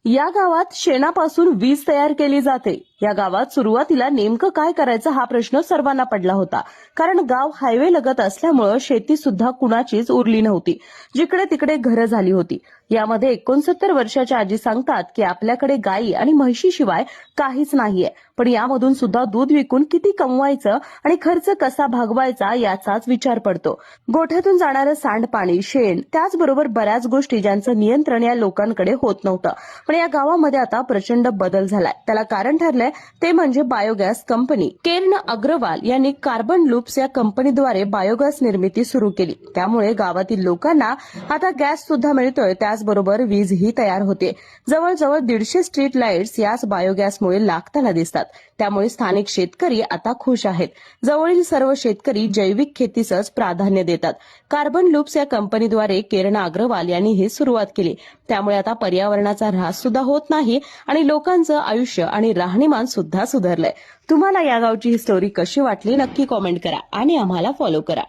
या गावात शेणापासून वीज तयार केली जाते. या गावात सुरुवातीला नेमकं काय करायचं हा प्रश्न सर्वांना पडला होता. कारण गाव हायवे लगत असल्यामुळं शेती सुद्धा कुणाचीच उरली नव्हती. जिकडे तिकडे घरं झाली होती. यामध्ये 69 वर्षाच्या आजी सांगतात की आपल्याकडे गायी आणि म्हशीशिवाय काहीच नाहीये. पण यामधून सुद्धा दूध विकून किती कमवायचं आणि खर्च कसा भागवायचा याचाच विचार पडतो. गोठ्यातून जाणारं सांडपाणी, शेण, त्याचबरोबर बऱ्याच गोष्टी ज्यांचं नियंत्रण या लोकांकडे होत नव्हतं. पण या गावामध्ये आता प्रचंड बदल झालाय. त्याला कारण ठरलंय ते म्हणजे बायोगॅस कंपनी. केर्ण अग्रवाल यांनी कार्बन लूप्स या कंपनीद्वारे बायोगॅस निर्मिती सुरू केली. त्यामुळे गावातील लोकांना आता गॅस सुद्धा मिळतोय, त्याचबरोबर वीजही तयार होते. जवळजवळ 150 स्ट्रीट लाईट्स याच बायोगॅसमुळे लागताना दिसतात. त्यामुळे स्थानिक शेतकरी आता खुश आहेत. जवळील सर्व शेतकरी जैविक शेतीसच प्राधान्य देतात. कार्बन लूप्स या कंपनीद्वारे केर्ण अग्रवाल यांनी ही सुरुवात केली. त्यामुळे आता पर्यावरणाचा ऱ्हास सुद्धा होत नाही आणि लोकांचं आयुष्य आणि राहणीमान सुद्धा सुधारलंय. तुम्हाला या गावची ही स्टोरी कशी वाटली नक्की कॉमेंट करा आणि आम्हाला फॉलो करा.